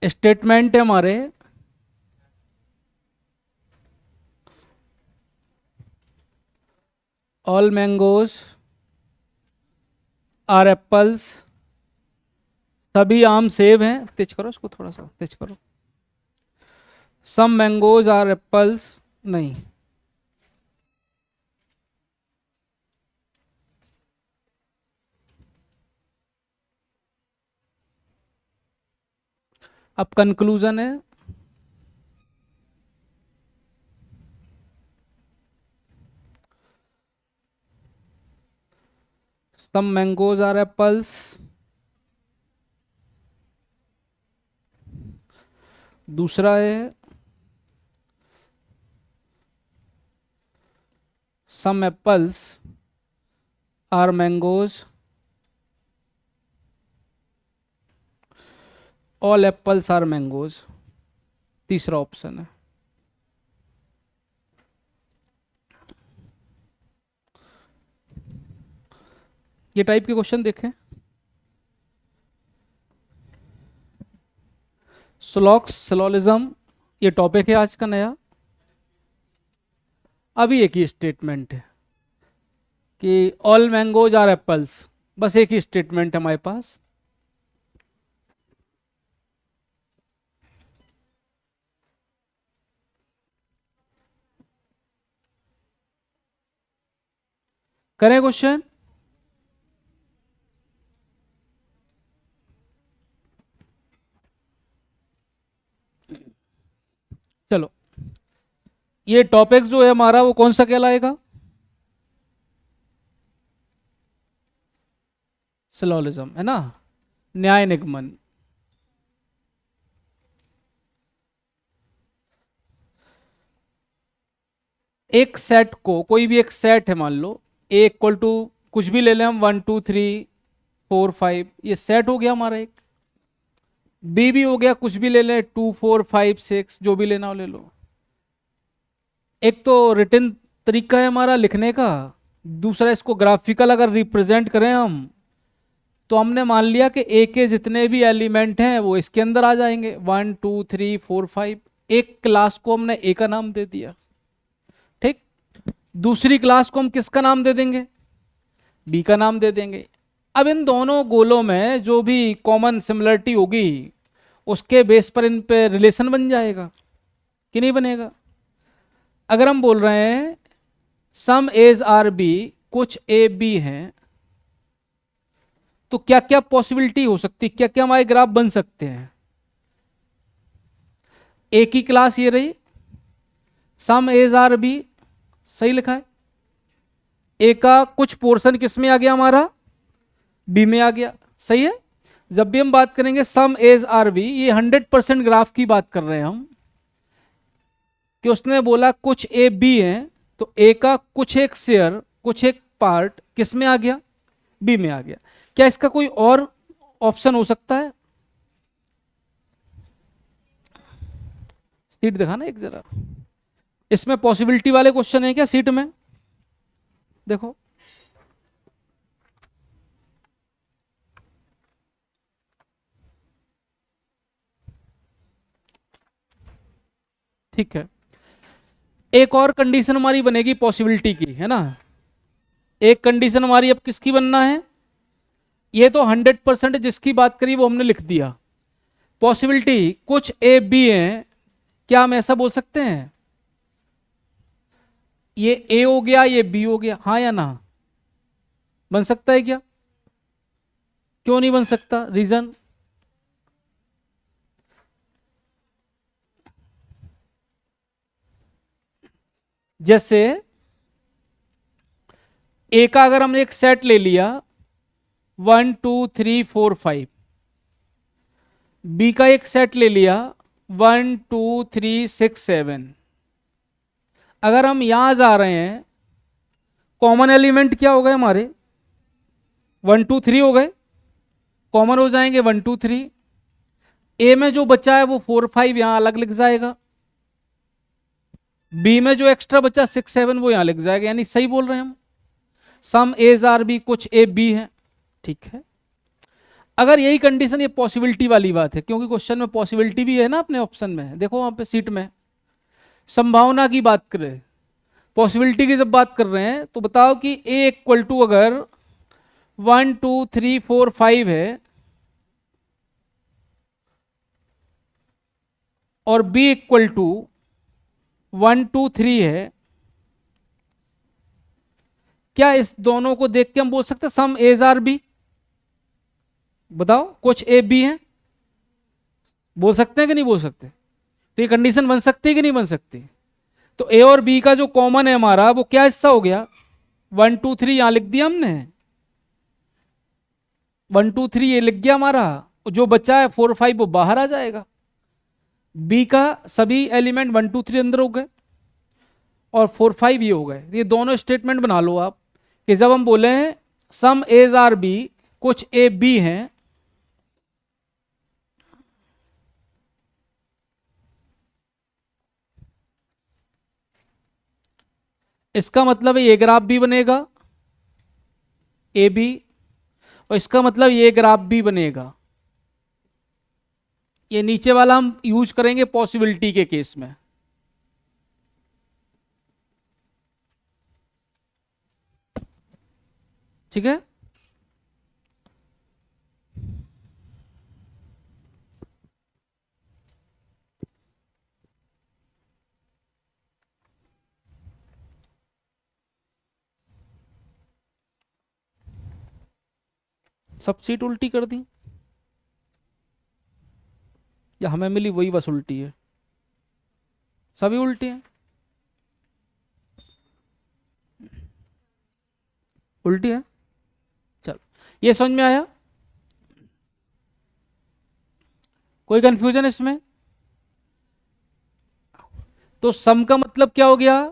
Statement है हमारे all mangoes are apples, सभी आम सेब हैं। तेज करो इसको, थोड़ा सा तेज करो। सम मैंगोज आर एप्पल्स, नहीं, अब कंक्लूजन है सम मैंगोज आर एप्पल्स, दूसरा है some apples are mangoes, all apples are mangoes, तीसरा ऑप्शन है। ये टाइप के क्वेश्चन देखें। स्लॉक्स सिलोलिज्म, ये टॉपिक है आज का नया। अभी एक ही स्टेटमेंट है कि ऑल मैंगोज आर एप्पल्स, बस एक ही स्टेटमेंट है हमारे पास। करें क्वेश्चन। चलो, ये टॉपिक जो है हमारा वो कौन सा कहलाएगा? सिलोलिज्म है ना, न्याय निगमन। एक सेट को, कोई भी एक सेट है, मान लो ए इक्वल टू कुछ भी ले लें हम, 1 2 3 4 5, ये सेट हो गया हमारा। एक बी भी हो गया, कुछ भी ले लें, 2 4 5 6, जो भी लेना हो ले लो। एक तो रिटन तरीका है हमारा लिखने का, दूसरा इसको ग्राफिकल अगर रिप्रेजेंट करें हम, तो हमने मान लिया कि ए के जितने भी एलिमेंट हैं वो इसके अंदर आ जाएंगे, 1 2 3 4 5। एक क्लास को हमने ए का नाम दे दिया, ठीक। दूसरी क्लास को हम किसका नाम दे देंगे? बी का नाम दे देंगे। अब इन दोनों गोलों में जो भी कॉमन सिमिलरिटी होगी उसके बेस पर इन पे रिलेशन बन जाएगा कि नहीं बनेगा? अगर हम बोल रहे हैं सम एज आर बी, कुछ ए बी हैं, तो क्या क्या पॉसिबिलिटी हो सकती, क्या क्या हमारे ग्राफ बन सकते हैं? ए की क्लास ये रही, सम एज आर बी, सही लिखा है। ए का कुछ पोर्शन किस में आ गया हमारा? बी में आ गया, सही है। जब भी हम बात करेंगे सम एज आर बी, ये 100% ग्राफ की बात कर रहे हैं हम, कि उसने बोला कुछ ए बी है, तो ए का कुछ एक शेयर, कुछ एक पार्ट किस में आ गया? बी में आ गया। क्या इसका कोई और ऑप्शन हो सकता है? सीट दिखाना एक जरा, इसमें पॉसिबिलिटी वाले क्वेश्चन है क्या सीट में? देखो, ठीक है। एक और कंडीशन हमारी बनेगी पॉसिबिलिटी की, है ना। एक कंडीशन हमारी अब किसकी बनना है? ये तो 100% जिसकी बात करी वो हमने लिख दिया। पॉसिबिलिटी कुछ ए बी है, क्या हम ऐसा बोल सकते हैं ये ए हो गया, ये बी हो गया, हाँ या ना? बन सकता है क्या? क्यों नहीं बन सकता? रीजन, जैसे ए का अगर हमने एक सेट ले लिया 1 2 3 4 5, बी का एक सेट ले लिया 1 2 3 6 7, अगर हम यहां जा रहे हैं, कॉमन एलिमेंट क्या हो गए हमारे? 1 2 3 हो गए, कॉमन हो जाएंगे 1 2 3। ए में जो बचा है वो 4 5 यहां अलग लिख जाएगा, बी में जो एक्स्ट्रा बचा 6 7 वो यहां लिख जाएगा, यानी सही बोल रहे हैं हम। सम एज आर बी, कुछ ए बी है, ठीक है। अगर यही कंडीशन, ये पॉसिबिलिटी वाली बात है, क्योंकि क्वेश्चन में पॉसिबिलिटी भी है ना अपने ऑप्शन में, देखो वहां पे सीट में संभावना की बात कर रहे हैं, पॉसिबिलिटी की जब बात कर रहे हैं, तो बताओ कि ए इक्वल टू अगर 1 2 3 4 5 है और बी इक्वल टू 1 2 3 है, क्या इस दोनों को देख के हम बोल सकते हैं सम एज आर बी? बताओ, कुछ ए बी है, बोल सकते हैं कि नहीं बोल सकते? तो ये कंडीशन बन सकती है कि नहीं बन सकती? तो ए और बी का जो कॉमन है हमारा, वो क्या हिस्सा हो गया? 1 2 3 यहां लिख दिया हमने, 1 2 3 ये लिख गया हमारा, जो बचा है 4 5 वो बाहर आ जाएगा। बी का सभी एलिमेंट 1 2 3 अंदर हो गए और 4 5 ये हो गए। ये दोनों स्टेटमेंट बना लो आप कि जब हम बोले सम एज आर बी, कुछ ए बी हैं, इसका मतलब ये ग्राफ भी बनेगा ए बी, और इसका मतलब ये ग्राफ भी बनेगा। ये नीचे वाला हम यूज करेंगे पॉसिबिलिटी के केस में। ठीक है, सब सीट उल्टी कर दी, या हमें मिली वही बस उल्टी है? सभी उल्टी हैं, उल्टी है। चलो, ये समझ में आया? कोई कंफ्यूजन इसमें? तो सम का मतलब क्या हो गया?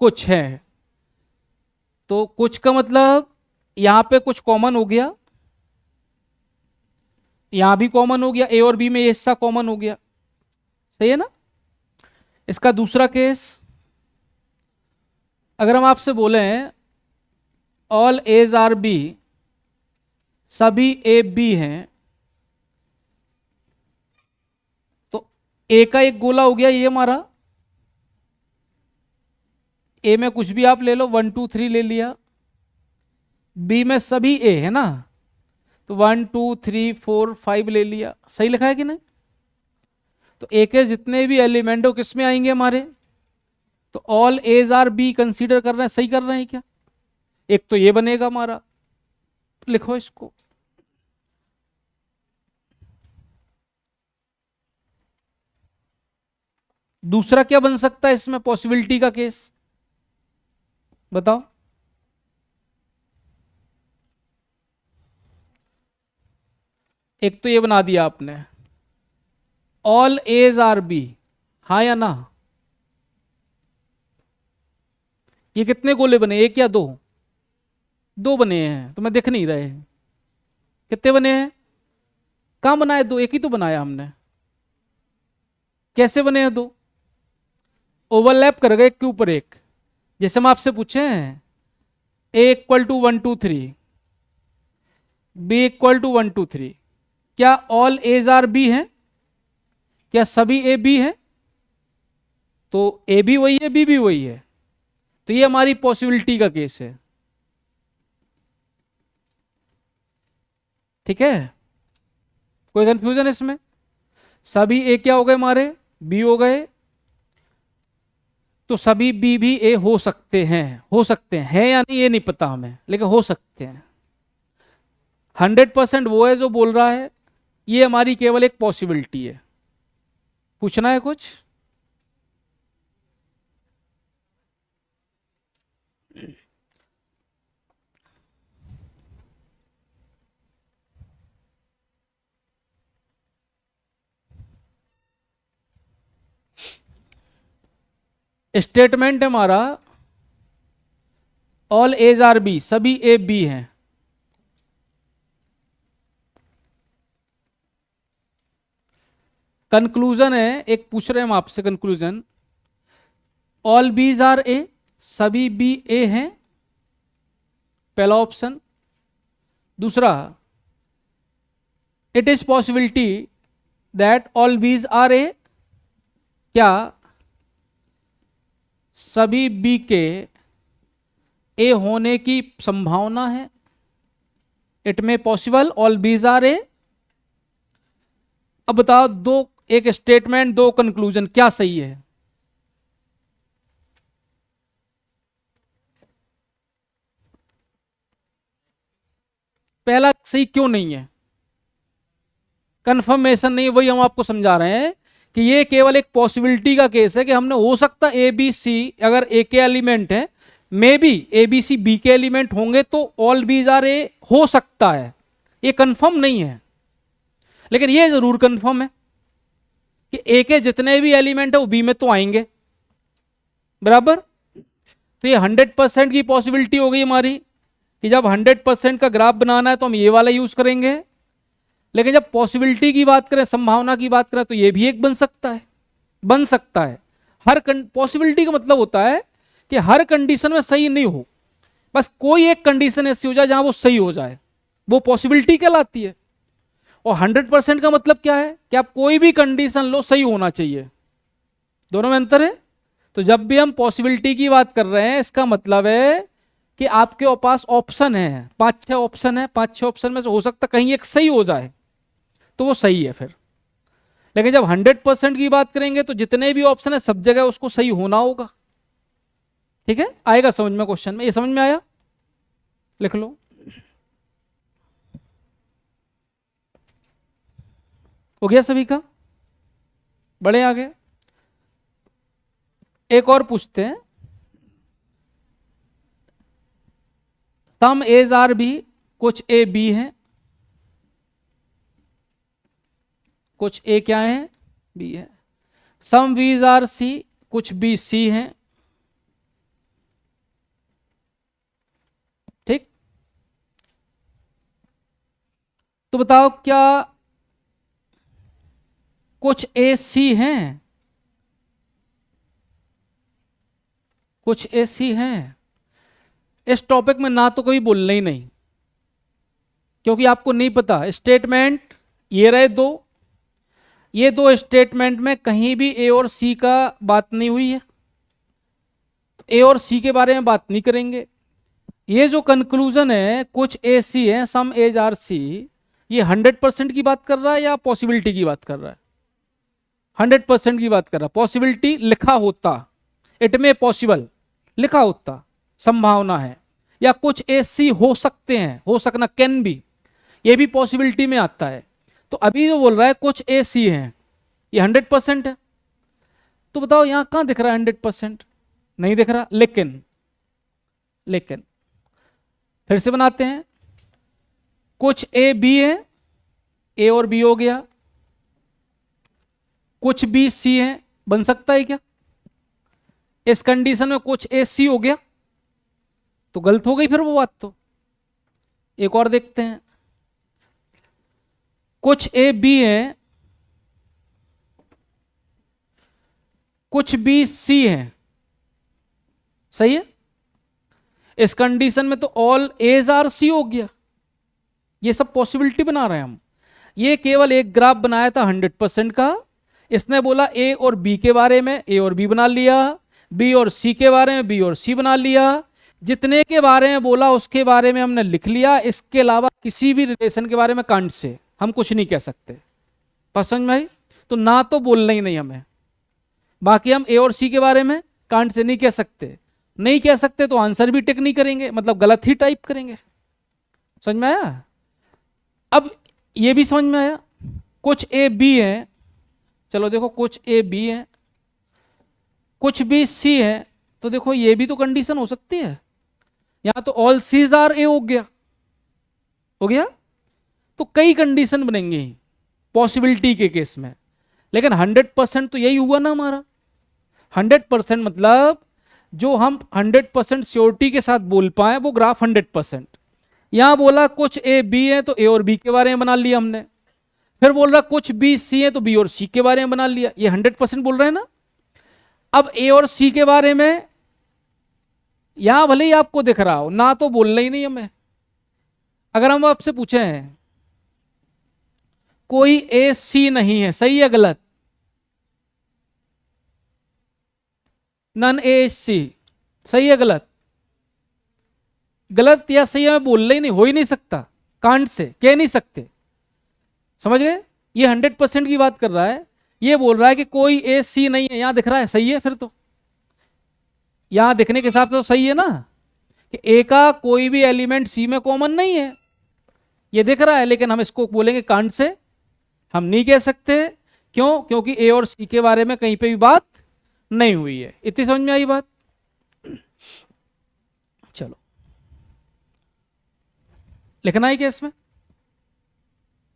कुछ है, तो कुछ का मतलब यहां पे कुछ कॉमन हो गया, यहां भी कॉमन हो गया, ए और बी में ये हिस्सा कॉमन हो गया, सही है ना? इसका दूसरा केस, अगर हम आपसे बोले ऑल एज आर बी, सभी ए बी हैं, तो ए का एक गोला हो गया ये हमारा, ए में कुछ भी आप ले लो, 1 2 3 ले लिया, बी में सभी ए है ना, तो 1 2 3 4 5 ले लिया, सही लिखा है कि नहीं? तो ए के जितने भी एलिमेंट हो किस में आएंगे हमारे? तो all A's are B consider कर रहे हैं, सही कर रहे हैं क्या? एक तो ये बनेगा हमारा, लिखो इसको। दूसरा क्या बन सकता है इसमें पॉसिबिलिटी का केस, बताओ? एक तो ये बना दिया आपने, ऑल एज आर बी, हाँ या ना? ये कितने गोले बने, एक या दो? दो बने हैं, तो मैं दिख नहीं रहे, कितने बने हैं? कहां बनाए दो? एक ही तो बनाया हमने। कैसे बने हैं दो? ओवरलैप कर गए एक के ऊपर एक। जैसे हम आपसे पूछे हैं A equal to 1 2 3, B equal to 1 2 3, क्या ऑल एज आर बी है? क्या सभी ए बी है? तो ए भी वही है, बी भी वही है, तो ये हमारी पॉसिबिलिटी का केस है। ठीक है, कोई कंफ्यूजन इसमें? सभी ए क्या हो गए हमारे? बी हो गए, तो सभी बी भी ए हो सकते हैं, हो सकते हैं या नहीं ये नहीं पता हमें, लेकिन हो सकते हैं। 100% वो है जो बोल रहा है, ये हमारी केवल एक पॉसिबिलिटी है। पूछना है कुछ? स्टेटमेंट है हमारा ऑल एज आर बी, सभी ए बी हैं। कंक्लूजन है, एक पूछ रहे हैं हम आपसे conclusion, all bees R A, सभी बी ए हैं, पहला ऑप्शन। दूसरा, it is possibility that all bees R A, क्या सभी बी के ए होने की संभावना है? इट में possible all bees R A. अब बताओ, दो, एक स्टेटमेंट दो कंक्लूजन, क्या सही है? पहला सही क्यों नहीं है? कंफर्मेशन नहीं, वही हम आपको समझा रहे हैं कि ये केवल एक पॉसिबिलिटी का केस है कि हमने हो सकता ए बी सी, अगर ए के एलिमेंट है, may be A B C B के एलिमेंट होंगे तो ऑल बीज आर ए हो सकता है, ये कंफर्म नहीं है। लेकिन ये जरूर कंफर्म है कि ए के जितने भी एलिमेंट है वो बी में तो आएंगे, बराबर। तो ये 100% की पॉसिबिलिटी हो गई हमारी कि जब 100% का ग्राफ बनाना है तो हम ये वाला यूज करेंगे। लेकिन जब पॉसिबिलिटी की बात करें, संभावना की बात करें, तो ये भी एक बन सकता है, बन सकता है। हर पॉसिबिलिटी का मतलब होता है कि हर कंडीशन में सही नहीं हो, बस कोई एक कंडीशन ऐसी हो जाए जहां वो सही हो जाए, वो पॉसिबिलिटी कहलाती है। और 100% का मतलब क्या है कि आप कोई भी कंडीशन लो सही होना चाहिए, दोनों में अंतर है। तो जब भी हम पॉसिबिलिटी की बात कर रहे हैं, इसका मतलब है कि आपके पास ऑप्शन है, 5-6 ऑप्शन है, 5-6 ऑप्शन में से हो सकता कहीं एक सही हो जाए तो वो सही है फिर। लेकिन जब 100% की बात करेंगे तो जितने भी ऑप्शन है सब जगह उसको सही होना होगा। ठीक है, आएगा समझ में क्वेश्चन में? ये समझ में आया? लिख लो। हो गया सभी का? बड़े आगे एक और पूछते हैं। सम एज आर बी, कुछ ए बी है, कुछ ए क्या है, बी है। सम वीज आर सी, कुछ बी सी है। ठीक, तो बताओ क्या कुछ ए सी हैं? कुछ ए सी हैं। इस टॉपिक में ना तो कभी बोलना ही नहीं, क्योंकि आपको नहीं पता। स्टेटमेंट ये रहे दो, ये दो स्टेटमेंट में कहीं भी ए और सी का बात नहीं हुई है, तो ए और सी के बारे में बात नहीं करेंगे। ये जो कंक्लूजन है कुछ ए सी है, सम एज आर सी, ये 100% की बात कर रहा है या पॉसिबिलिटी की बात कर रहा है? 100% की बात कर रहा है। पॉसिबिलिटी लिखा होता, इट में पॉसिबल लिखा होता, संभावना है, या कुछ ए सी हो सकते हैं, हो सकना, कैन बी, ये भी पॉसिबिलिटी में आता है। तो अभी जो बोल रहा है कुछ ए सी हैं, ये 100% है। तो बताओ यहां कहां दिख रहा है 100%? नहीं दिख रहा। लेकिन लेकिन फिर से बनाते हैं। कुछ ए बी है, ए और बी हो गया। कुछ बी सी है, बन सकता है क्या? इस कंडीशन में कुछ ए सी हो गया तो गलत हो गई फिर वो बात। तो एक और देखते हैं। कुछ ए बी है, कुछ बी सी है, सही है। इस कंडीशन में तो ऑल एज आर सी हो गया। ये सब पॉसिबिलिटी बना रहे हैं हम। ये केवल एक ग्राफ बनाया था 100% का। इसने बोला ए और बी के बारे में, ए और बी बना लिया, बी और सी के बारे में, बी और सी बना लिया। जितने के बारे में बोला उसके बारे में हमने लिख लिया। इसके अलावा किसी भी रिलेशन के बारे में कांट से हम कुछ नहीं कह सकते। पसंद में आई? तो ना तो बोलना ही नहीं हमें। बाकी हम ए और सी के बारे में कांट से नहीं कह सकते, नहीं कह सकते तो आंसर भी टिक नहीं करेंगे, मतलब गलत ही टाइप करेंगे। समझ में आया? अब ये भी समझ में आया। कुछ ए बी है, चलो देखो, कुछ ए बी है, कुछ बी सी है, तो देखो ये भी तो कंडीशन हो सकती है। यहां तो ऑल सीज आर ए हो गया, हो गया। तो कई कंडीशन बनेंगे पॉसिबिलिटी के केस में। लेकिन 100% तो यही हुआ ना हमारा। 100% मतलब जो हम 100% श्योरिटी के साथ बोल पाए वो ग्राफ 100%। यहां बोला कुछ ए बी है तो ए और बी के बारे में बना लिया हमने। फिर बोल रहा कुछ बी सी है तो बी और सी के बारे में बना लिया। ये 100% बोल रहे हैं ना। अब ए और सी के बारे में यहां भले ही आपको दिख रहा हो, ना तो बोलना ही नहीं हमें। अगर हम आपसे पूछे हैं कोई ए सी नहीं है, सही है गलत? नन ए सी, सही है गलत? गलत या सही है मैं बोल ही नहीं, हो ही नहीं सकता, कांट से कह नहीं सकते, समझ गए? ये 100% की बात कर रहा है, ये बोल रहा है कि कोई ए सी नहीं है, यहां दिख रहा है, सही है फिर तो, यहां दिखने के हिसाब से तो सही है ना कि ए का कोई भी एलिमेंट सी में कॉमन नहीं है, ये दिख रहा है, लेकिन हम इसको बोलेंगे कांट से, हम नहीं कह सकते। क्यों? क्योंकि ए और सी के बारे में कहीं पे भी बात नहीं हुई है। इतनी समझ में आई बात? चलो लिखना है क्या इसमें?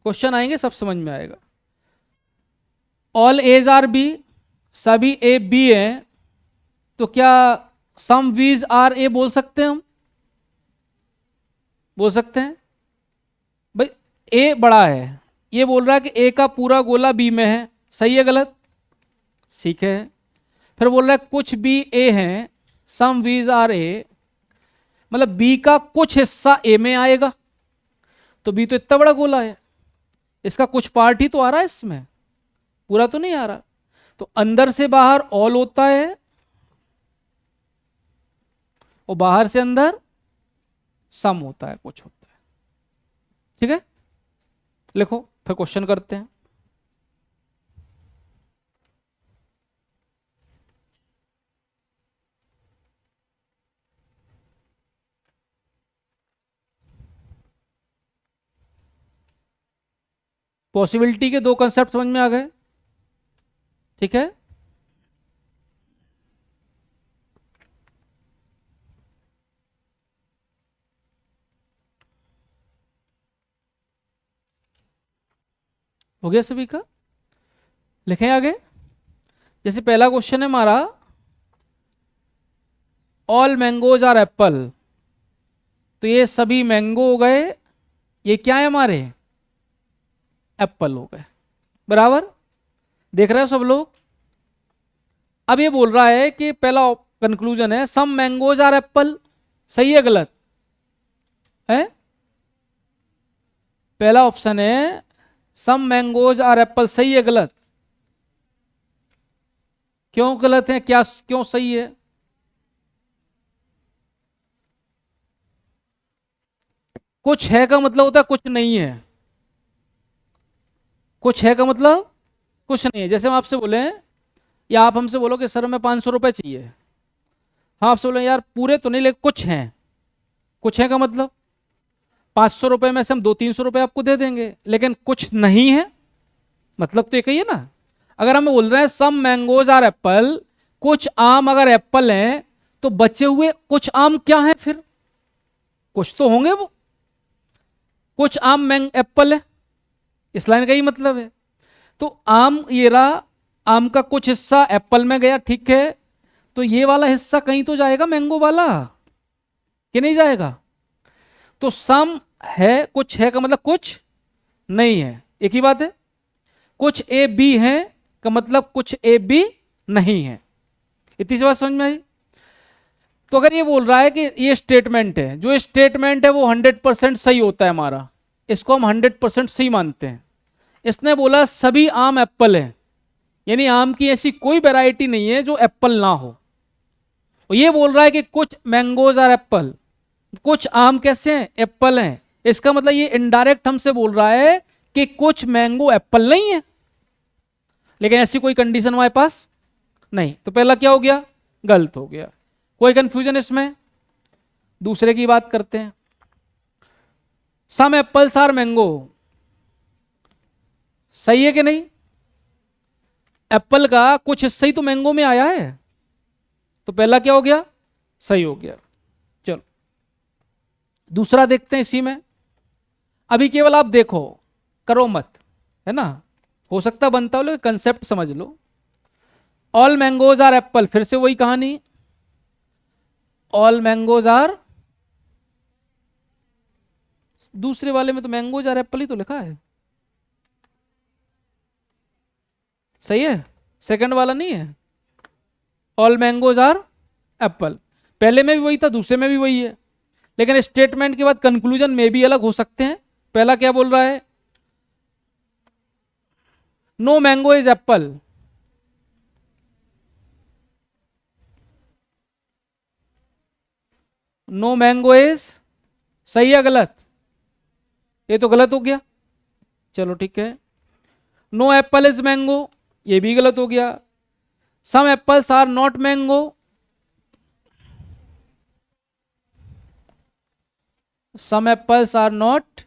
क्वेश्चन आएंगे सब समझ में आएगा। ऑल एज आर बी, सभी ए बी है, तो क्या सम वीज आर ए बोल सकते हैं हम? बोल सकते हैं भाई, ए बड़ा है, ये बोल रहा है कि ए का पूरा गोला बी में है, सही है गलत? ठीक है। फिर बोल रहा है कुछ बी ए है, सम वीज आर ए, मतलब बी का कुछ हिस्सा ए में आएगा, तो बी तो इतना बड़ा गोला है, इसका कुछ पार्ट ही तो आ रहा है इसमें, पूरा तो नहीं आ रहा, तो अंदर से बाहर ऑल होता है और बाहर से अंदर सम होता है, कुछ होता है। ठीक है, लिखो फिर क्वेश्चन करते हैं। पॉसिबिलिटी के दो कंसेप्ट समझ में आ गए? ठीक है, हो गया सभी का? लिखें आगे। जैसे पहला क्वेश्चन है हमारा, ऑल मैंगोज आर एप्पल, तो ये सभी मैंगो हो गए, ये क्या है हमारे? एप्पल हो गए, बराबर? देख रहे हो सब लोग? अब ये बोल रहा है कि पहला कंक्लूजन है सम मैंगोज आर एप्पल, सही है गलत है? पहला ऑप्शन है सम मैंगोज आर एप्पल, सही है गलत? क्यों गलत है, क्या क्यों सही है? कुछ है का मतलब होता है कुछ नहीं है, कुछ है का मतलब कुछ नहीं है। जैसे हम आपसे बोले, या आप हमसे बोलो कि सर हमें 500 रुपए चाहिए, हाँ आपसे बोले यार पूरे तो नहीं, लेकिन कुछ हैं, कुछ है का मतलब 500 रुपए में से हम 200-300 रुपए आपको दे देंगे, लेकिन कुछ नहीं है, मतलब तो एक ही है ना। अगर हम बोल रहे हैं सम मैंगोज आर एप्पल, कुछ आम अगर एप्पल हैं, तो बचे हुए कुछ आम क्या है? फिर कुछ तो होंगे, वो कुछ आम मैंग एप्पल है, इस लाइन का ही मतलब है। तो आम ये रहा, आम का कुछ हिस्सा एप्पल में गया, ठीक है, तो ये वाला हिस्सा कहीं तो जाएगा मैंगो वाला, कि नहीं जाएगा? तो सम है, कुछ है का मतलब कुछ नहीं है, एक ही बात है। कुछ ए बी है का मतलब कुछ ए बी नहीं है। इतनी सी बात समझ में आई? तो अगर ये बोल रहा है कि ये स्टेटमेंट है, जो स्टेटमेंट है वो 100% सही होता है हमारा, इसको हम 100% सही मानते हैं। इसने बोला सभी आम एप्पल है, यानी आम की ऐसी कोई वैरायटी नहीं है जो एप्पल ना हो। और ये बोल रहा है कि कुछ मैंगोज आर एप्पल, कुछ आम कैसे हैं? एप्पल हैं। इसका मतलब ये इनडायरेक्ट हमसे बोल रहा है कि कुछ मैंगो एप्पल नहीं है, लेकिन ऐसी कोई कंडीशन हमारे पास नहीं। तो पहला क्या हो गया? गलत हो गया। कोई कंफ्यूजन इसमें? दूसरे की बात करते हैं। सम एप्पल्स आर मैंगो, सही है कि नहीं? एप्पल का कुछ हिस्सा ही तो मैंगो में आया है, तो पहला क्या हो गया? सही हो गया। चलो दूसरा देखते हैं इसी में। अभी केवल आप देखो, करो मत, है ना, हो सकता बनता हो, लेकिन कंसेप्ट समझ लो। ऑल मैंगोज आर एप्पल, फिर से वही कहानी, ऑल मैंगोज आर, दूसरे वाले में तो मैंगोज आर एप्पल ही तो लिखा है, सही है? सेकंड वाला नहीं है, ऑल मैंगोज आर एप्पल, पहले में भी वही था, दूसरे में भी वही है, लेकिन स्टेटमेंट के बाद कंक्लूजन में भी अलग हो सकते हैं। पहला क्या बोल रहा है? No mango is apple. No mango is सही है गलत? ये तो गलत हो गया। चलो ठीक है। नो एप्पल इज मैंगो, ये भी गलत हो गया। Some apples are not mango, some apples are not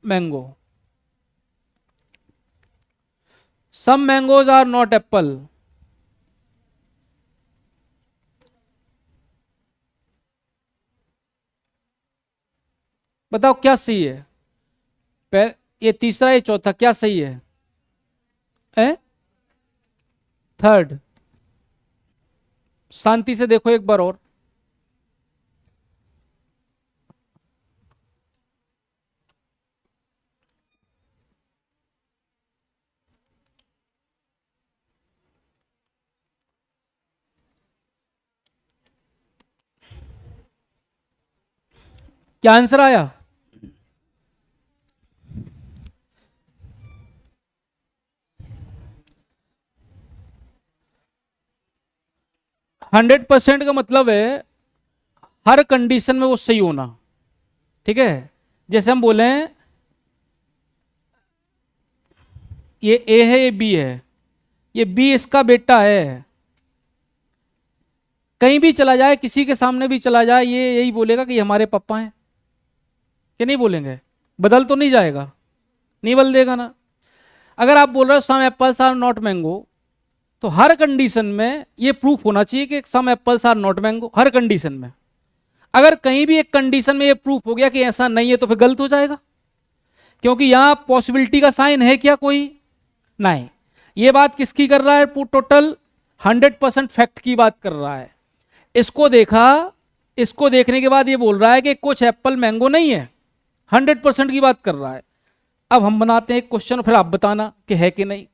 mango, some mangoes are not apple. बताओ क्या सही है? ये तीसरा ये चौथा क्या सही है? थर्ड। शांति से देखो एक बार और। क्या आंसर आया? हंड्रेड परसेंट का मतलब है हर कंडीशन में वो सही होना। ठीक है, जैसे हम बोले ये ए है ये बी है, ये बी इसका बेटा है, कहीं भी चला जाए किसी के सामने भी चला जाए ये यही बोलेगा कि ये हमारे पापा हैं, कि नहीं बोलेंगे? बदल तो नहीं जाएगा? नहीं बदल देगा ना। अगर आप बोल रहे हो some apples are not mango, तो हर कंडीशन में ये प्रूफ होना चाहिए कि some apples are not mango, हर कंडीशन में। अगर कहीं भी एक कंडीशन में ये प्रूफ हो गया कि ऐसा नहीं है तो फिर गलत हो जाएगा, क्योंकि यहां पॉसिबिलिटी का साइन है क्या कोई? नहीं। ये बात किसकी कर रहा है? टोटल 100% फैक्ट की बात कर रहा है। इसको देखा, इसको देखने के बाद ये बोल रहा है कि कुछ एप्पल मैंगो नहीं है, 100% की बात कर रहा है। अब हम बनाते हैं एक क्वेश्चन, फिर आप बताना कि है कि नहीं।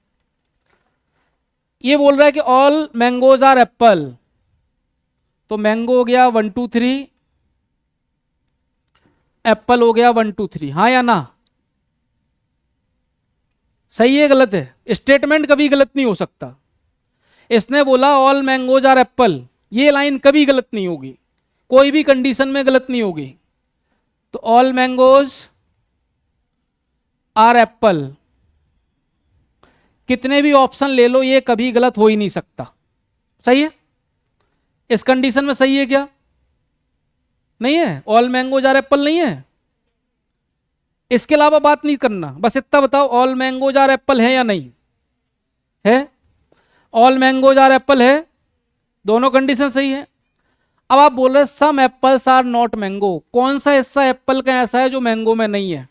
ये बोल रहा है कि ऑल मैंगोज आर एप्पल, तो मैंगो हो गया 1 2 3, एप्पल हो गया 1 2 3, हाँ या ना? सही है गलत है? स्टेटमेंट कभी गलत नहीं हो सकता। इसने बोला ऑल मैंगोज आर एप्पल, ये लाइन कभी गलत नहीं होगी, कोई भी कंडीशन में गलत नहीं होगी। तो ऑल मैंगोज आर एप्पल, कितने भी ऑप्शन ले लो ये कभी गलत हो ही नहीं सकता। सही है? इस कंडीशन में सही है क्या? नहीं है? ऑल मैंगोज आर एप्पल नहीं है? इसके अलावा बात नहीं करना, बस इतना बताओ ऑल मैंगोज आर एप्पल है या नहीं है? ऑल मैंगोज आर एप्पल है, दोनों कंडीशन सही है। अब आप बोल रहे सम एप्पल्स आर नॉट मैंगो, कौन सा हिस्सा एप्पल का ऐसा है जो मैंगो में नहीं है?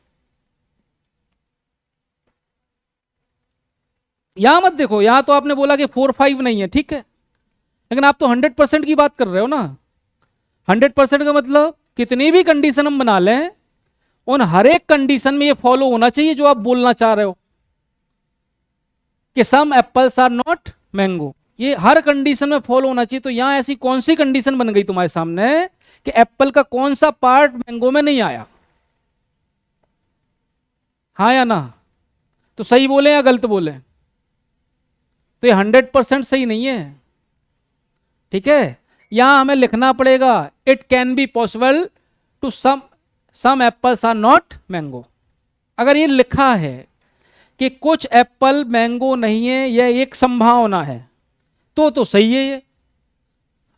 यहां मत देखो, यहां तो आपने बोला कि 4 5 नहीं है, ठीक है, लेकिन आप तो 100% की बात कर रहे हो ना। 100% का मतलब कितनी भी कंडीशन हम बना लें, उन हर एक कंडीशन में ये फॉलो होना चाहिए जो आप बोलना चाह रहे हो कि some apples are not mango, ये हर कंडीशन में फॉलो होना चाहिए। तो यहां ऐसी कौन सी कंडीशन बन गई तुम्हारे सामने कि एप्पल का कौन सा पार्ट मैंगो में नहीं आया? हाँ या ना? तो सही बोले या गलत बोले? तो ये 100% सही नहीं है। ठीक है, यहां हमें लिखना पड़ेगा it can be possible to some apples are not mango. अगर ये लिखा है कि कुछ एप्पल मैंगो नहीं है, यह एक संभावना है, तो सही है ये।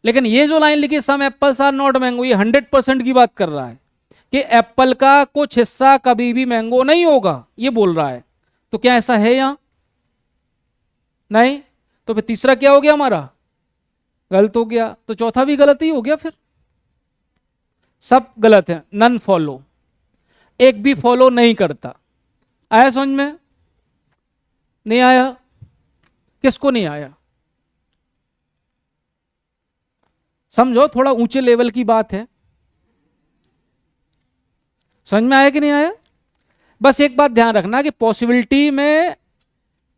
लेकिन ये जो लाइन लिखी सम एप्पल्स आर नॉट मैंगो, ये 100% की बात कर रहा है कि एप्पल का कुछ हिस्सा कभी भी मैंगो नहीं होगा, ये बोल रहा है। तो क्या ऐसा है यहां? नहीं। तो फिर तीसरा क्या हो गया हमारा? गलत हो गया। तो चौथा भी गलत ही हो गया, फिर सब गलत है, नन फॉलो, एक भी फॉलो नहीं करता। आया समझ में? नहीं आया? किसको नहीं आया? समझो, थोड़ा ऊंचे लेवल की बात है। समझ में आया कि नहीं आया? बस एक बात ध्यान रखना कि पॉसिबिलिटी में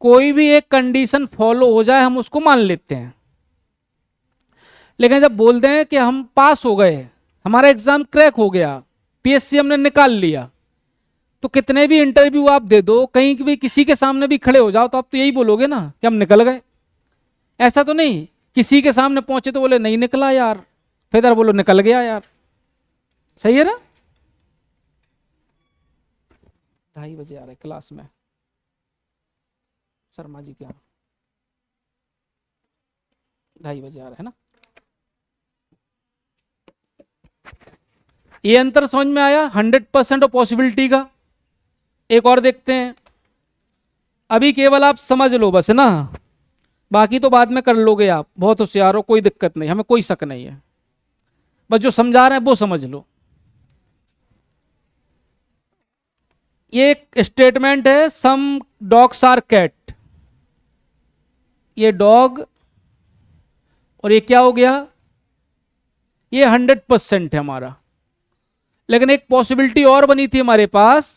कोई भी एक कंडीशन फॉलो हो जाए हम उसको मान लेते हैं, लेकिन जब बोलते हैं कि हम पास हो गए, हमारा एग्जाम क्रैक हो गया, पीएससी हमने निकाल लिया, तो कितने भी इंटरव्यू आप दे दो, कहीं भी किसी के सामने भी खड़े हो जाओ तो आप तो यही बोलोगे ना कि हम निकल गए। ऐसा तो नहीं किसी के सामने पहुंचे तो बोले नहीं निकला यार, फिर इधर बोलो निकल गया यार। सही है ना? 2:30 आ रहे क्लास में शर्मा जी क्या 2:30 आ रहे है ना। ये अंतर समझ में आया 100% और पॉसिबिलिटी का। एक और देखते हैं, अभी केवल आप समझ लो बस ना, बाकी तो बाद में कर लोगे, आप बहुत होशियार हो, कोई दिक्कत नहीं, हमें कोई शक नहीं है, बस जो समझा रहे हैं वो समझ लो। ये एक स्टेटमेंट है, सम डॉग्स आर कैट, ये डॉग और ये क्या हो गया, ये 100% है हमारा। लेकिन एक पॉसिबिलिटी और बनी थी हमारे पास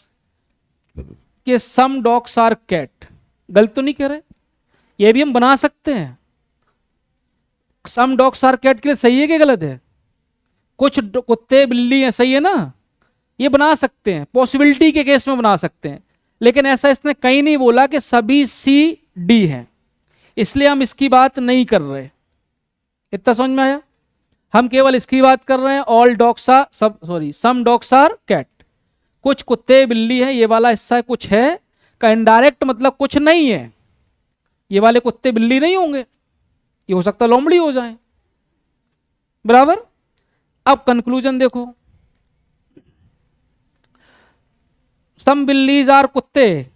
कि सम डॉग्स आर कैट। गलत तो नहीं कह रहे, ये भी हम बना सकते हैं। सम डॉग्स आर कैट के लिए सही है कि गलत है? कुछ कुत्ते बिल्ली हैं, सही है ना? ये बना सकते हैं, पॉसिबिलिटी के केस में बना सकते हैं। लेकिन ऐसा इसने कहीं नहीं बोला कि सभी सी डी हैं, इसलिए हम इसकी बात नहीं कर रहे। इतना समझ में आया? हम केवल इसकी बात कर रहे हैं, all dogs are some dogs are cat, कुछ कुत्ते बिल्ली हैं, ये वाला हिस्सा कुछ है का इनडायरेक्ट मतलब कुछ नहीं है, ये वाले कुत्ते बिल्ली नहीं होंगे, ये हो सकता लोमड़ी हो जाए। बराबर। अब कंक्लूजन देखो, सम बिल्लीज आर कुत्ते,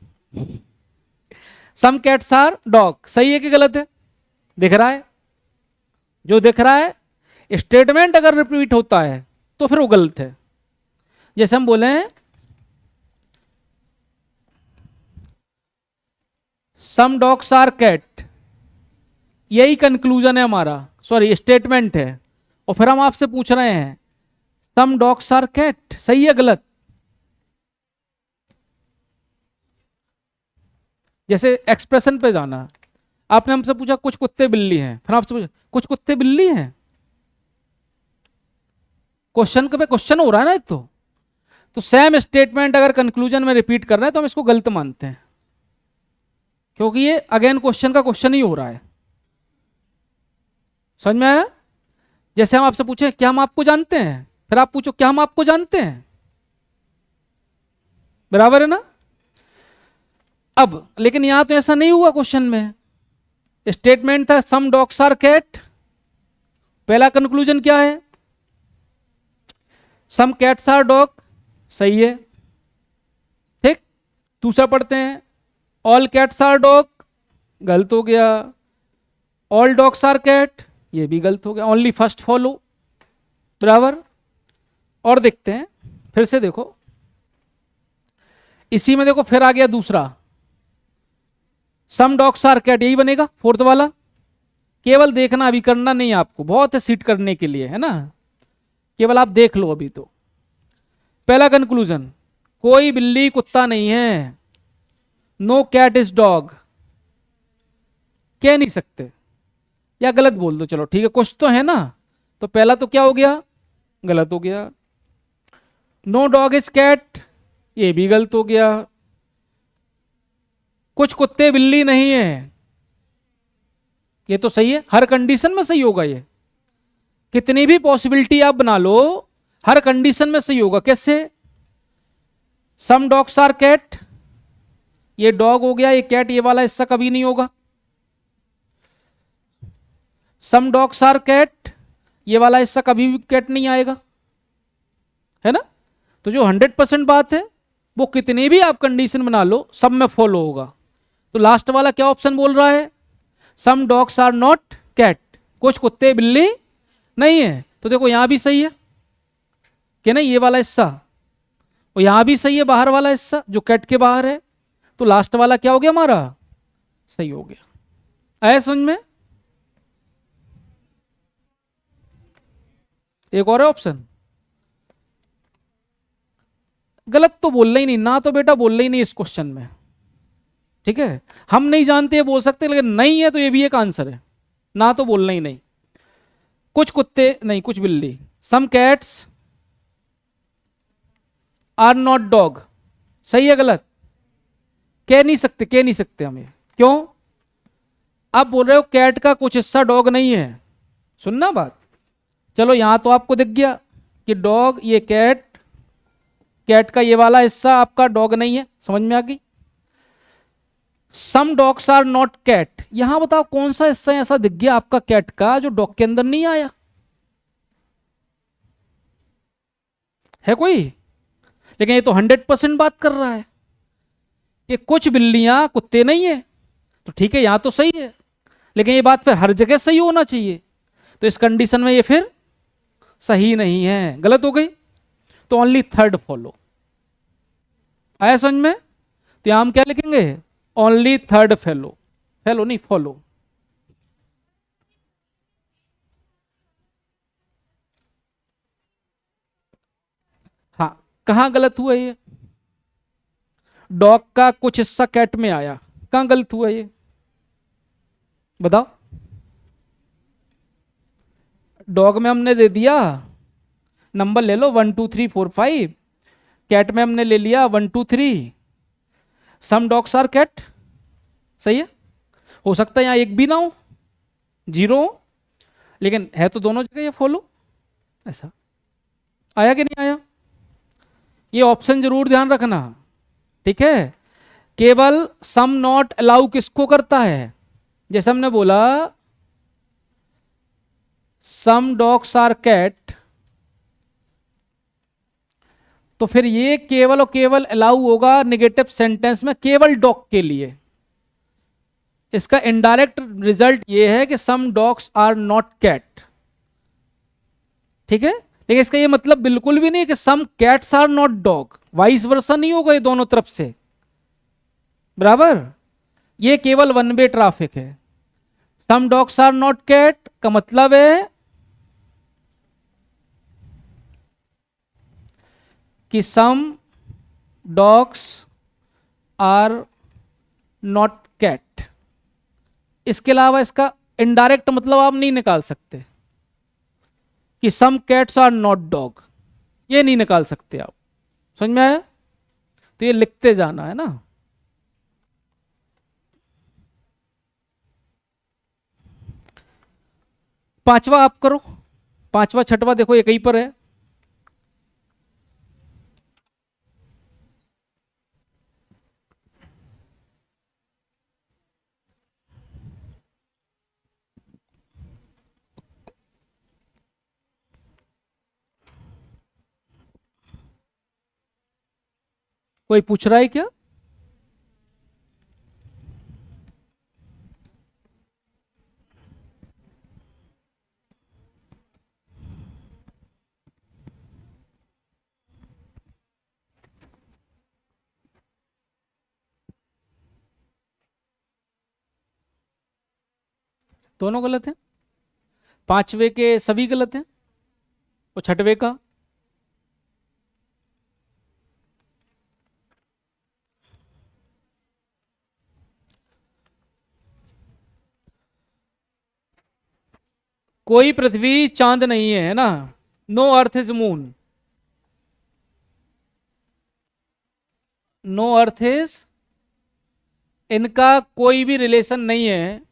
सम कैट्स आर डॉग। सही है कि गलत है? दिख रहा है? जो दिख रहा है, स्टेटमेंट अगर रिपीट होता है तो फिर वो गलत है। जैसे हम बोले सम डॉग्स आर कैट, यही कंक्लूजन है हमारा, सॉरी स्टेटमेंट है, और फिर हम आपसे पूछ रहे हैं सम डॉग्स आर कैट, सही है गलत? जैसे एक्सप्रेशन पे जाना, आपने हमसे पूछा कुछ कुत्ते बिल्ली हैं, फिर आपसे पूछा कुछ कुत्ते बिल्ली हैं, क्वेश्चन पे क्वेश्चन हो रहा है ना। तो सेम स्टेटमेंट अगर कंक्लूजन में रिपीट कर रहे हैं तो हम इसको गलत मानते हैं, क्योंकि ये अगेन क्वेश्चन का क्वेश्चन ही हो रहा है। समझ में आया? जैसे हम आपसे पूछे क्या हम आपको जानते हैं, फिर आप पूछो क्या हम आपको जानते हैं, बराबर है ना? अब लेकिन यहां तो ऐसा नहीं हुआ, क्वेश्चन में स्टेटमेंट था सम डॉग्स आर कैट, पहला कंक्लूजन क्या है, सम कैट्स आर डॉग, सही है, ठीक। दूसरा पढ़ते हैं, ऑल कैट्स आर डॉग, गलत हो गया, ऑल डॉग्स आर कैट, ये भी गलत हो गया, ओनली फर्स्ट फॉलो, बराबर। और देखते हैं, फिर से देखो, इसी में देखो फिर आ गया दूसरा, सम डॉग्स आर कैट, यही बनेगा फोर्थ वाला। केवल देखना, अभी करना नहीं आपको, बहुत है सीट करने के लिए, है ना, केवल आप देख लो अभी। तो पहला कंक्लूजन, कोई बिल्ली कुत्ता नहीं है, नो कैट इज डॉग, कह नहीं सकते, या गलत बोल दो, चलो ठीक है, कुछ तो है ना। तो पहला तो क्या हो गया, गलत हो गया। नो डॉग इज कैट, ये भी गलत हो गया। कुछ कुत्ते बिल्ली नहीं है, ये तो सही है, हर कंडीशन में सही होगा ये, कितनी भी पॉसिबिलिटी आप बना लो हर कंडीशन में सही होगा। कैसे? सम डॉग्स आर कैट, ये डॉग हो गया, ये कैट, ये वाला हिस्सा कभी नहीं होगा। सम डॉग्स आर कैट, ये वाला हिस्सा कभी भी कैट नहीं आएगा, है ना। तो जो 100% बात है वो कितनी भी आप कंडीशन बना लो सब में फॉलो होगा। तो लास्ट वाला क्या ऑप्शन बोल रहा है, some dogs are not cat, कुछ कुत्ते बिल्ली नहीं है। तो देखो यहां भी सही है कि नहीं, ये वाला हिस्सा, और यहां भी सही है बाहर वाला हिस्सा जो कैट के बाहर है। तो लास्ट वाला क्या हो गया हमारा, सही हो गया। आया समझ में? एक और है ऑप्शन, गलत तो बोलना ही नहीं ना, तो बेटा बोलना ही नहीं इस क्वेश्चन में, ठीक है। हम नहीं जानते बोल सकते, लेकिन नहीं है तो ये भी एक आंसर है, ना तो बोलना ही नहीं। कुछ कुत्ते नहीं, कुछ बिल्ली, some cats are not dog, सही है गलत? कह नहीं सकते, कह नहीं सकते हम ये। क्यों? आप बोल रहे हो कैट का कुछ हिस्सा डॉग नहीं है। सुनना बात, चलो यहां तो आपको दिख गया कि डॉग, ये कैट, कैट का ये वाला हिस्सा आपका डॉग नहीं है, समझ में आ गई? Some dogs are not cat, यहां बताओ कौन सा हिस्सा ऐसा दिख गया आपका कैट का जो डॉग के अंदर नहीं आया? है कोई? लेकिन ये तो 100% बात कर रहा है कि कुछ बिल्लियां कुत्ते नहीं है, तो ठीक है यहां तो सही है, लेकिन ये बात फिर हर जगह सही होना चाहिए, तो इस कंडीशन में ये फिर सही नहीं है, गलत हो गई। तो ओनली थर्ड फॉलो। आया समझ में? तो यहां हम क्या लिखेंगे? ओनली थर्ड फेलो, फेलो नहीं फॉलो। हाँ, कहां गलत हुआ ये? डॉग का कुछ हिस्सा कैट में आया, कहां गलत हुआ ये बताओ? डॉग में हमने दे दिया, नंबर ले लो 1 2 3 4 5, कैट में हमने ले लिया 1 2 3, सम डॉग्स आर कैट, सही है। हो सकता है यहां एक भी ना हो, जीरो हो, लेकिन है तो दोनों जगह ये फॉलो। ऐसा आया कि नहीं आया? ये ऑप्शन जरूर ध्यान रखना, ठीक है। केवल सम नॉट अलाउ किसको करता है? जैसे हमने बोला सम डॉग्स आर कैट, तो फिर ये केवल और केवल अलाउ होगा निगेटिव सेंटेंस में केवल डॉग के लिए। इसका इनडायरेक्ट रिजल्ट ये है कि some dogs are not cat, ठीक है। लेकिन इसका ये मतलब बिल्कुल भी नहीं है कि some cats are not dog, vice versa नहीं होगा ये दोनों तरफ से, बराबर। ये केवल वन वे ट्रैफिक है। Some dogs are not cat का मतलब है कि some dogs are not cat, इसके अलावा इसका इनडायरेक्ट मतलब आप नहीं निकाल सकते कि some cats are not dog, ये नहीं निकाल सकते आप, समझ में आया? तो ये लिखते जाना है ना। पांचवा आप करो, पांचवा छठवा देखो एक ही पर है। कोई पूछ रहा है क्या? दोनों गलत हैं, पांचवे के सभी गलत हैं, और छठवे का कोई पृथ्वी चांद नहीं है, है ना। No earth is moon, no earth is, इनका कोई भी रिलेशन नहीं है,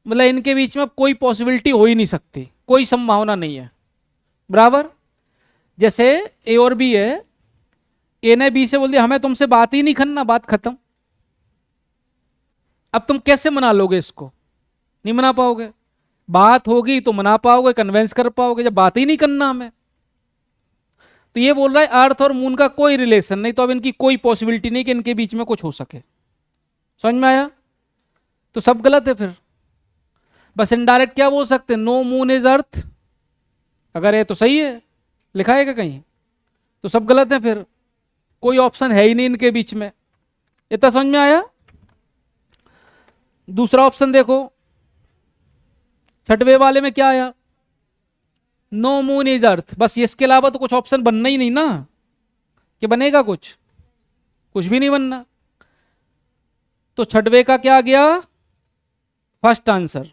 मतलब इनके बीच में कोई पॉसिबिलिटी हो ही नहीं सकती, कोई संभावना नहीं है, बराबर। जैसे ए और बी है, ए ने बी से बोल दिया हमें तुमसे बात ही नहीं करना, बात खत्म। अब तुम कैसे मना लोगे इसको? नहीं मना पाओगे। बात होगी तो मना पाओगे, कन्वेंस कर पाओगे, जब बात ही नहीं करना हमें। तो ये बोल रहा है अर्थ और मून का कोई रिलेशन नहीं, तो अब इनकी कोई पॉसिबिलिटी नहीं कि इनके बीच में कुछ हो सके। समझ में आया? तो सब गलत है फिर। बस इनडायरेक्ट क्या बोल सकते हैं? नो मून इज अर्थ, अगर ये तो सही है, लिखा है क्या कहीं? तो सब गलत है फिर, कोई ऑप्शन है ही नहीं इनके बीच में। इतना समझ में आया? दूसरा ऑप्शन देखो, छठवे वाले में क्या आया? नो मून इज अर्थ, बस इसके अलावा तो कुछ ऑप्शन बनना ही नहीं ना, कि बनेगा कुछ? कुछ भी नहीं बनना। तो छठवे का क्या आ गया? फर्स्ट आंसर,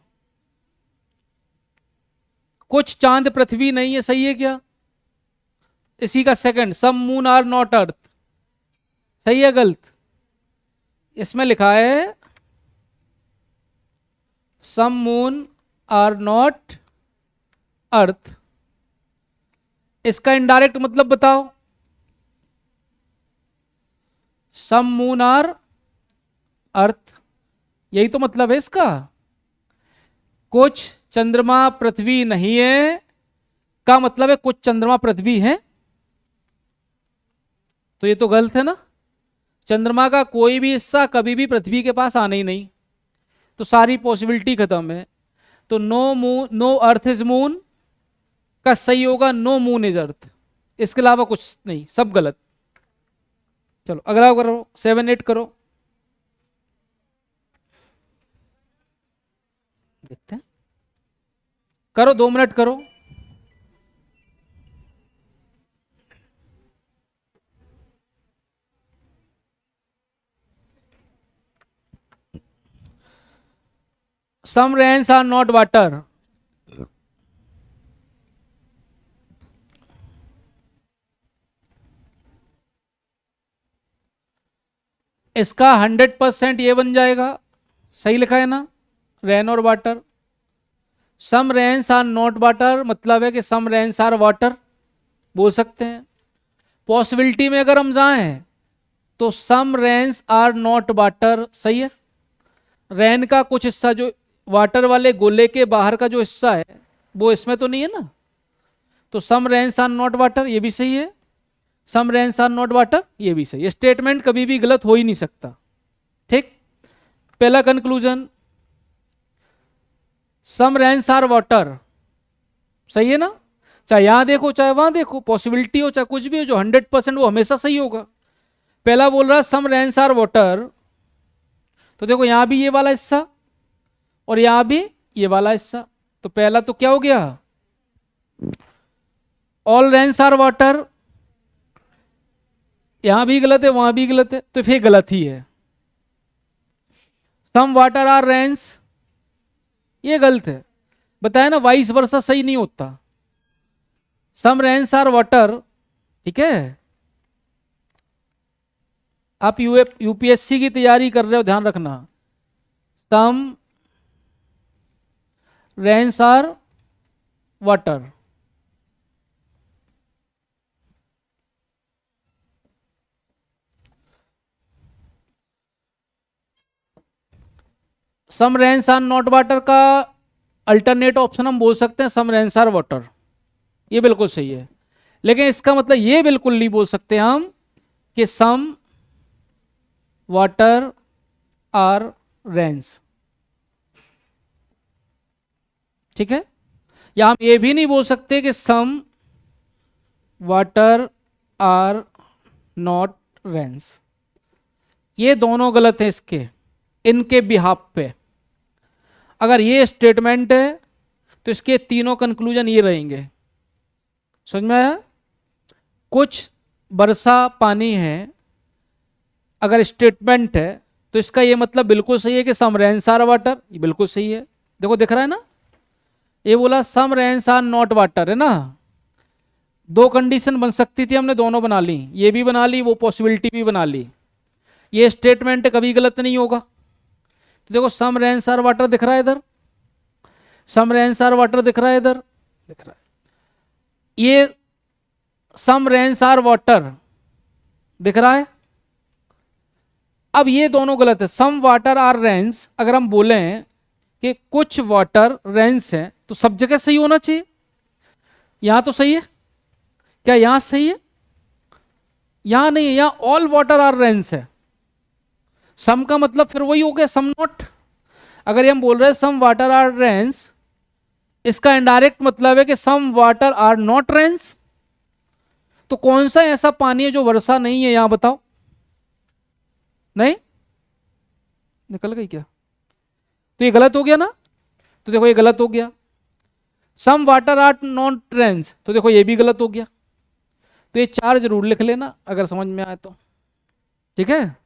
कुछ चांद पृथ्वी नहीं है, सही है क्या? इसी का second, some moon are not earth, सही है गलत? इसमें लिखा है some moon are not earth, इसका इनडायरेक्ट मतलब बताओ। सम मून आर अर्थ, यही तो मतलब है इसका। कुछ चंद्रमा पृथ्वी नहीं है का मतलब है कुछ चंद्रमा पृथ्वी है, तो ये तो गलत है ना। चंद्रमा का कोई भी हिस्सा कभी भी पृथ्वी के पास आना ही नहीं, तो सारी पॉसिबिलिटी खत्म है। तो no moon, no earth is moon का सही होगा नो मून इज अर्थ, इसके अलावा कुछ नहीं, सब गलत। चलो अगला करो, 7 8 करो, देखते हैं। करो 2 मिनट करो। सम रेन्स आर नॉट वाटर, इसका 100% ये बन जाएगा, सही लिखा है ना, रेन और water. Some rains are not water मतलब है कि सम रेन्स आर वाटर बोल सकते हैं। पॉसिबिलिटी में अगर हम जाएं तो सम रेन्स आर नॉट वाटर सही है। रेन का कुछ हिस्सा जो वाटर वाले गोले के बाहर का जो हिस्सा है वो इसमें तो नहीं है ना, तो सम रेन्स आर नॉट वाटर ये भी सही है, सम रेन्स आर नॉट वाटर ये भी सही है। स्टेटमेंट कभी भी गलत हो ही नहीं सकता। ठीक, पहला conclusion some rains are water सही है ना, चाहे यहां देखो चाहे वहां देखो, पॉसिबिलिटी हो चाहे कुछ भी हो, जो 100% वो हमेशा सही होगा। पहला बोल रहा है सम रेन्स आर वाटर, तो देखो यहां भी ये वाला हिस्सा और यहां भी ये वाला हिस्सा, तो पहला तो क्या हो गया, ऑल रेन्स आर वाटर, यहां भी गलत है वहां भी गलत है, तो फिर गलत ही है। सम वाटर आर रेन्स ये गलत है, बताया ना, वाइस वर्सा सही नहीं होता। सम रेन्स आर वाटर, ठीक है, आप यूपीएससी की तैयारी कर रहे हो ध्यान रखना। Some rains are water, some rains are not water का अल्टरनेट ऑप्शन हम बोल सकते हैं सम रेन्स आर वाटर, ये बिल्कुल सही है। लेकिन इसका मतलब ये बिल्कुल नहीं बोल सकते हम कि सम वाटर आर रेन्स, ठीक है, या हम ये भी नहीं बोल सकते कि some water are not rains, ये दोनों गलत है इसके, इनके बिहाफ पे। अगर ये स्टेटमेंट है तो इसके तीनों कंक्लूजन ये रहेंगे, समझ में आया। कुछ बरसा पानी है अगर स्टेटमेंट है तो इसका ये मतलब बिल्कुल सही है कि सम रेन्स आर वाटर, ये बिल्कुल सही है। देखो दिख रहा है ना, ये बोला सम रेन्स आर नॉट वाटर है ना, दो कंडीशन बन सकती थी, हमने दोनों बना ली, ये भी बना ली वो पॉसिबिलिटी भी बना ली। ये स्टेटमेंट कभी गलत नहीं होगा। तो देखो सम रेन्स आर वाटर दिख रहा है इधर, सम रेन्स आर वाटर दिख रहा है इधर, दिख रहा है, ये सम रेन्स आर वाटर दिख रहा है। अब ये दोनों गलत है, सम वाटर आर रेन्स अगर हम बोले कि कुछ वाटर रेन्स है तो सब जगह सही होना चाहिए, यहां तो सही है, क्या यहां सही है, यहां नहीं है, यहां ऑल वाटर आर रेन्स है। सम का मतलब फिर वही हो गया सम नॉट। अगर हम बोल रहे हैं सम वाटर आर रेन्स, इसका इनडायरेक्ट मतलब है कि some water are not rains. तो कौन सा ऐसा पानी है जो वर्षा नहीं है, यहां बताओ, नहीं निकल गई क्या, तो ये गलत हो गया ना, तो देखो ये गलत हो गया। Some water are not rains, तो देखो ये भी गलत हो गया। तो ये 4 जरूर लिख लेना अगर समझ में आए तो, ठीक है।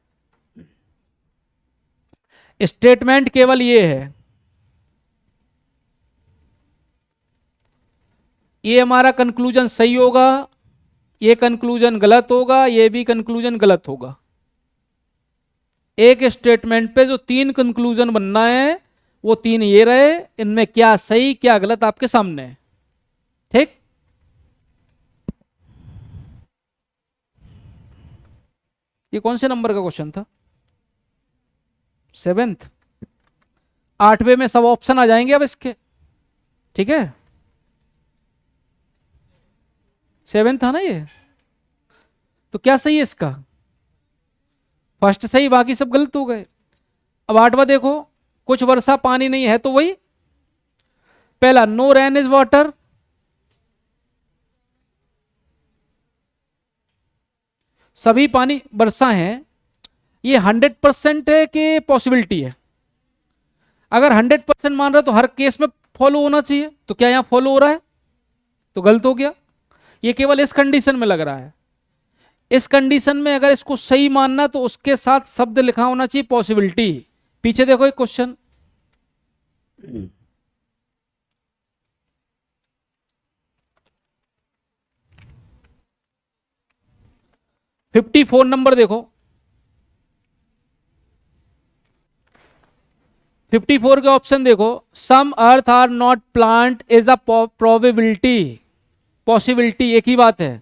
स्टेटमेंट केवल ये है, ये हमारा कंक्लूजन सही होगा, ये कंक्लूजन गलत होगा, ये भी कंक्लूजन गलत होगा, एक स्टेटमेंट पे जो 3 कंक्लूजन बनना है वो 3 ये रहे, इनमें क्या सही क्या गलत आपके सामने है। ठीक, ये कौन से नंबर का क्वेश्चन था? 7th। 8वें में सब ऑप्शन आ जाएंगे अब इसके। ठीक है, 7 था ना ये, तो क्या सही है इसका? फर्स्ट सही, बाकी सब गलत हो गए। अब 8वां देखो, कुछ वर्षा पानी नहीं है, तो वही पहला नो रेन इज वाटर, सभी पानी वर्षा है, ये 100% है कि पॉसिबिलिटी है? अगर 100% मान रहा है तो हर केस में फॉलो होना चाहिए, तो क्या यहां फॉलो हो रहा है? तो गलत हो गया। ये केवल इस कंडीशन में लग रहा है। इस कंडीशन में अगर इसको सही मानना तो उसके साथ शब्द लिखा होना चाहिए पॉसिबिलिटी। पीछे देखो एक क्वेश्चन, फिफ्टी 54 नंबर देखो, 54 के ऑप्शन देखो, some earth are not plant is a probability, possibility एक ही बात है।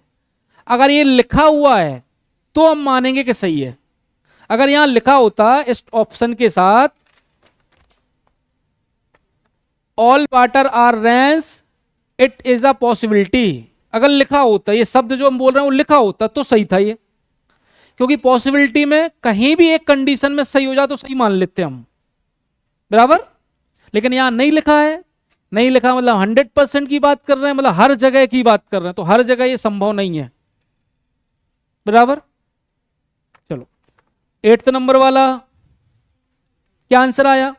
अगर ये लिखा हुआ है तो हम मानेंगे कि सही है। अगर यहां लिखा होता इस ऑप्शन के साथ all water are rains it is a possibility, अगर लिखा होता, ये शब्द जो हम बोल रहे हैं वो लिखा होता तो सही था ये, क्योंकि पॉसिबिलिटी में कहीं भी एक कंडीशन में सही हो जाए तो सही मान लेते हम, बराबर। लेकिन यहां नहीं लिखा है, नहीं लिखा मतलब 100% की बात कर रहे हैं, मतलब हर जगह की बात कर रहे हैं, तो हर जगह ये संभव नहीं है, बराबर। चलो 8th नंबर वाला क्या आंसर आया,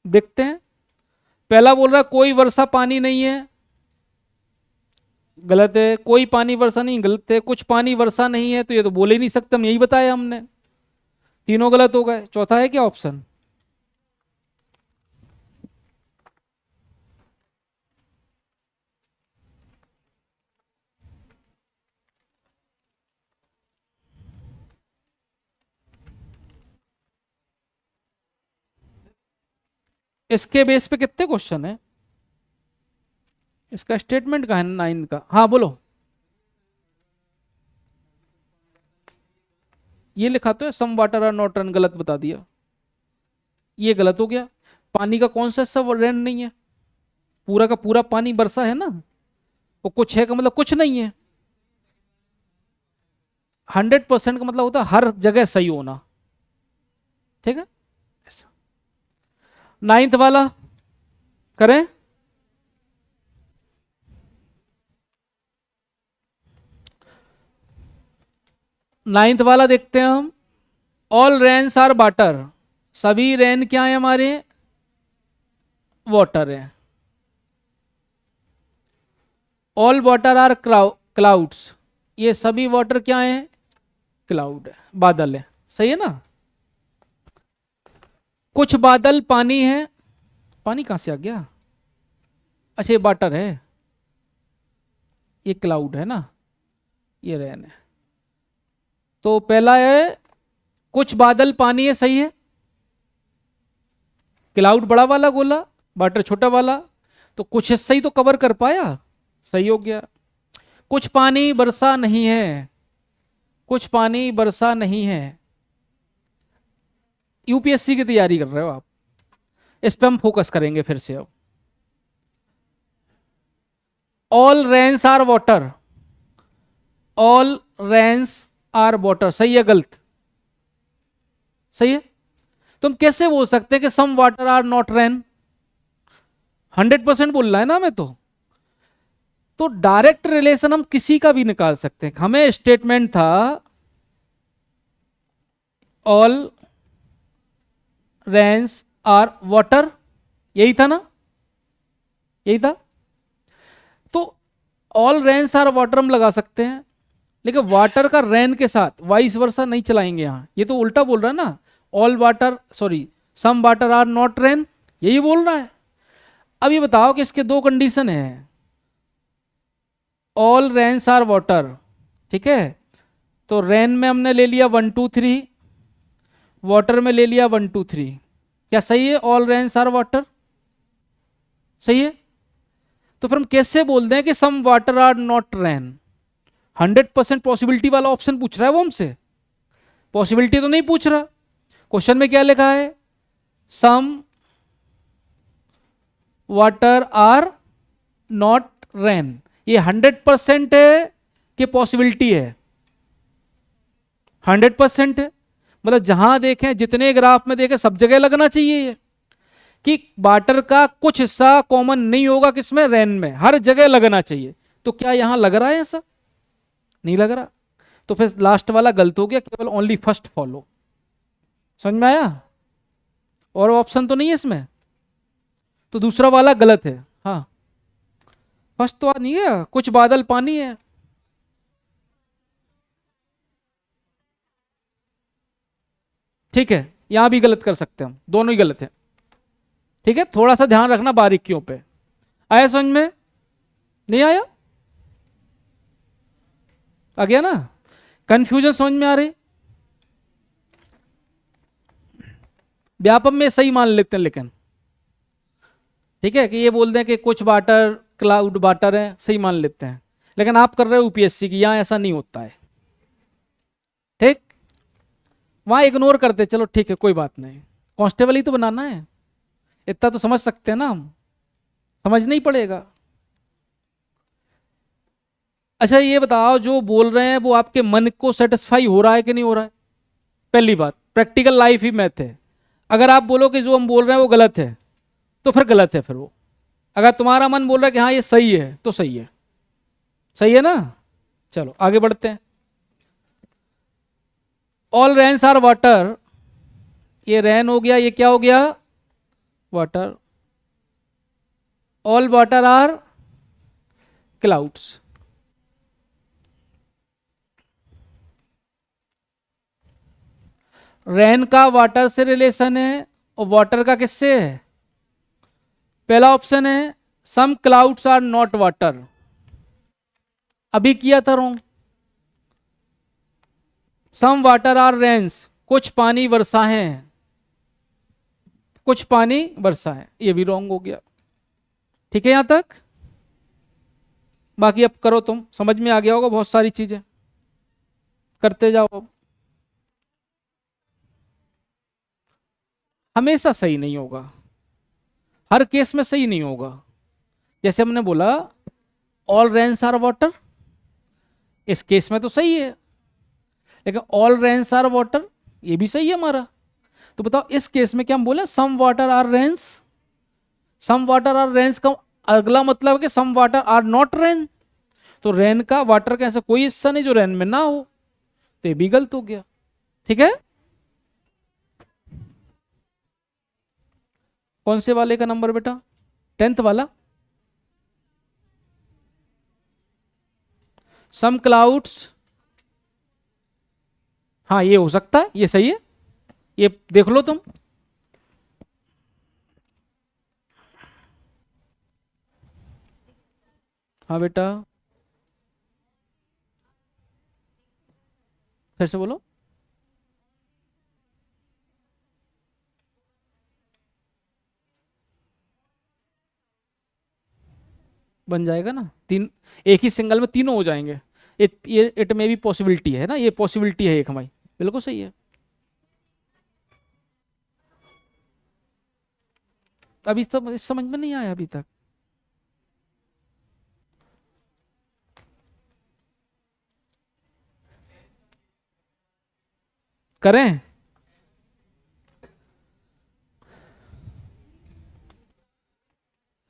देखते हैं। पहला बोल रहा है कोई वर्षा पानी नहीं है, गलत है। कोई पानी वर्षा नहीं, गलत है। कुछ पानी वर्षा नहीं है, तो ये तो बोल ही नहीं सकते, हम यही बताया हमने, तीनों गलत हो गए। चौथा है क्या ऑप्शन? इसके बेस पे कितने क्वेश्चन है? इसका स्टेटमेंट का है 9 का, हाँ बोलो। ये लिखा तो है some water are not rain, गलत बता दिया, ये गलत हो गया। पानी का कौन सा सब रन नहीं है, पूरा का पूरा पानी बरसा है ना, वो कुछ है का मतलब कुछ नहीं है। 100% का मतलब होता है हर जगह सही होना, ठीक है ऐसा। 9th वाला करें, 9th वाला देखते हैं हम। ऑल रेन्स आर वाटर, सभी रेन क्या है हमारे, वाटर है। ऑल वाटर आर क्लाउड्स, ये सभी वाटर क्या है, क्लाउड है, बादल है, सही है ना। कुछ बादल पानी है, पानी कहां से आ गया, अच्छा ये वाटर है, ये क्लाउड है ना, ये रेन है। तो पहला है कुछ बादल पानी है, सही है। क्लाउड बड़ा वाला गोला, वाटर छोटा वाला, तो कुछ हिस्सा ही तो कवर कर पाया, सही हो गया। कुछ पानी बरसा नहीं है, कुछ पानी बरसा नहीं है। यूपीएससी की तैयारी कर रहे हो आप, इस पे हम फोकस करेंगे फिर से। अब all rains are water, all rains are water, सही है गलत? सही है। तुम कैसे बोल सकते हैं कि some water are not rain, 100% बोलना है ना हमें तो डायरेक्ट रिलेशन हम किसी का भी निकाल सकते हैं। हमें स्टेटमेंट था ऑल रेन्स आर वाटर, यही था ना, यही था। तो ऑल रेन्स आर वाटर हम लगा सकते हैं, लेकिन वाटर का रेन के साथ वाइस वर्सा नहीं चलाएंगे यहां, ये तो उल्टा बोल रहा है ना। All water sorry some water are not rain, यही बोल रहा है। अब ये बताओ कि इसके दो कंडीशन है, ऑल रेन्स आर वाटर, ठीक है, तो रेन में हमने ले लिया 1 2 3, वाटर में ले लिया 1 2 3। क्या सही है? ऑल रेन्स आर वाटर, सही है। तो फिर हम कैसे बोल दें कि some water are not rain? 100% possibility वाला ऑप्शन पूछ रहा है वो हमसे, पॉसिबिलिटी तो नहीं पूछ रहा। क्वेश्चन में क्या लिखा है? Some water are not rain. ये 100% है कि पॉसिबिलिटी है? 100% है। मतलब जहां देखें, जितने ग्राफ में देखें, सब जगह लगना चाहिए ये कि वाटर का कुछ हिस्सा कॉमन नहीं होगा किसमें? रेन में, हर जगह लगना चाहिए। तो क्या यहां लग रहा है ऐसा? नहीं लग रहा। तो फिर लास्ट वाला गलत हो गया, केवल ओनली फर्स्ट फॉलो। समझ में आया? और ऑप्शन तो नहीं है इसमें, तो दूसरा वाला गलत है। हाँ, फर्स्ट तो नहीं है, कुछ बादल पानी है। ठीक है, यहां भी गलत कर सकते हैं हम, दोनों ही गलत है। ठीक है, थोड़ा सा ध्यान रखना बारीकियों पे। आया समझ में? नहीं आया? आ गया ना? कंफ्यूजन समझ में आ रही? व्यापक में सही मान लेते हैं, लेकिन ठीक है कि ये बोल दें कि कुछ वाटर क्लाउड वाटर है, सही मान लेते हैं। लेकिन आप कर रहे हो यूपीएससी की, यहां ऐसा नहीं होता है। ठीक, वहां इग्नोर करते, चलो ठीक है कोई बात नहीं, कांस्टेबल ही तो बनाना है, इतना तो समझ सकते हैं ना हम, समझना ही पड़ेगा। अच्छा ये बताओ, जो बोल रहे हैं वो आपके मन को सेटिस्फाई हो रहा है कि नहीं हो रहा है? पहली बात, प्रैक्टिकल लाइफ ही मैथ है। अगर आप बोलो कि जो हम बोल रहे हैं वो गलत है, तो फिर गलत है फिर वो। अगर तुम्हारा मन बोल रहा है कि हाँ ये सही है, तो सही है। सही है ना? चलो आगे बढ़ते हैं। ऑल रेन्स आर वाटर, ये रेन हो गया, ये क्या हो गया? Water. All water are clouds. Rain का वाटर से रिलेशन है और वाटर का किससे है? पहला ऑप्शन है some clouds are not water, अभी किया था wrong. Some water are rains, कुछ पानी वर्षा है, कुछ पानी वर्षा है, ये भी रॉन्ग हो गया। ठीक है यहां तक? बाकी अब करो, तुम समझ में आ गया होगा बहुत सारी चीजें, करते जाओ अब। हमेशा सही नहीं होगा, हर केस में सही नहीं होगा। जैसे हमने बोला ऑल रेन्स आर वाटर, इस केस में तो सही है, लेकिन ऑल रेन्स आर वाटर ये भी सही है हमारा। तो बताओ इस केस में क्या हम बोले? Some water are rains. Some water are rains का अगला मतलब है कि some water are not rain. तो रेन का, वाटर का ऐसा कोई हिस्सा नहीं जो रेन में ना हो, तो ये भी गलत हो गया। ठीक है, कौन से वाले का नंबर बेटा? 10th वाला। सम क्लाउड्स, हाँ ये हो सकता है, ये सही है, ये देख लो तुम। हाँ बेटा, फिर से बोलो। बन जाएगा ना, तीन, एक ही सिंगल में तीनों हो जाएंगे। इट में भी पॉसिबिलिटी है ना, ये पॉसिबिलिटी है एक हमारी, बिल्कुल सही है। अभी तक इस समझ में नहीं आया अभी तक? करें?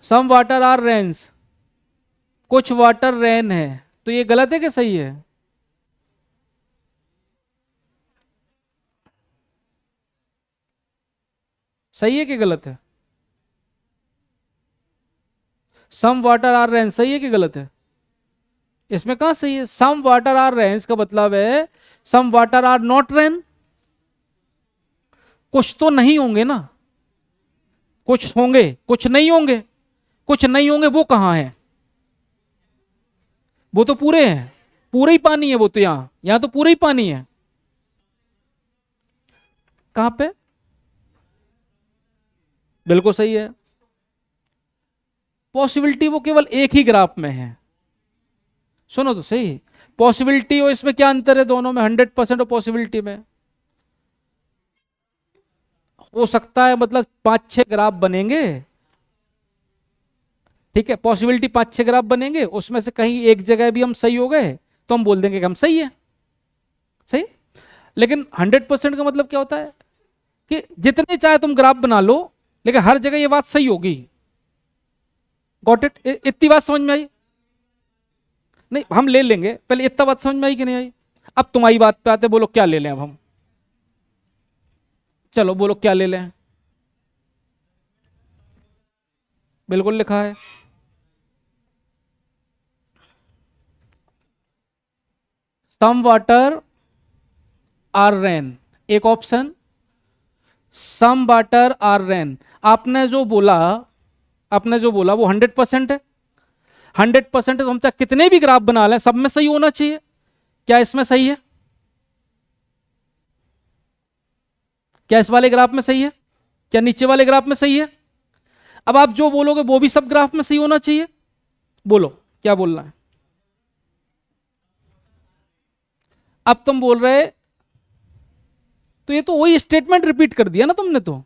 सम वाटर आर रेन्स, कुछ वाटर रेन है, तो ये गलत है कि सही है? सही है कि गलत है? सम वाटर आर रेन सही है कि गलत है? इसमें कहां सही है? सम वाटर आर रेन्स का मतलब है some water are not rain. कुछ तो नहीं होंगे ना, कुछ होंगे कुछ नहीं होंगे। कुछ नहीं होंगे वो कहां है? वो तो पूरे हैं। पूरा ही पानी है वो तो, यहां तो पूरा ही पानी है। कहां पे? बिल्कुल सही है। पॉसिबिलिटी वो केवल एक ही ग्राफ में है। सुनो तो सही, पॉसिबिलिटी और इसमें क्या अंतर है दोनों में? 100% और पॉसिबिलिटी में हो सकता है, मतलब 5-6 ग्राफ बनेंगे, ठीक है, पॉसिबिलिटी 5-6 ग्राफ बनेंगे, उसमें से कहीं एक जगह भी हम सही हो गए तो हम बोल देंगे कि हम सही है, सही। लेकिन 100% का मतलब क्या होता है कि जितने चाहे तुम ग्राफ बना लो, लेकिन हर जगह ये बात सही होगी। Got it? इतनी बात समझ में आई? नहीं, हम ले लेंगे, पहले इतना बात समझ में आई कि नहीं आई? अब तुम्हारी बात पे आते, बोलो क्या ले लें अब हम? चलो बोलो क्या ले लें? बिल्कुल लिखा है, सम वाटर आर रेन, एक option some water are rain. आपने जो बोला वो 100% है। 100% है तो हम चाहे कितने भी ग्राफ बना लें, सब में सही होना चाहिए। क्या इसमें सही है? क्या इस वाले ग्राफ में सही है? क्या नीचे वाले ग्राफ में सही है? अब आप जो बोलोगे वो भी सब ग्राफ में सही होना चाहिए। बोलो क्या बोलना है? अब तुम बोल रहे, तो ये तो वही स्टेटमेंट रिपीट कर दिया ना तुमने तो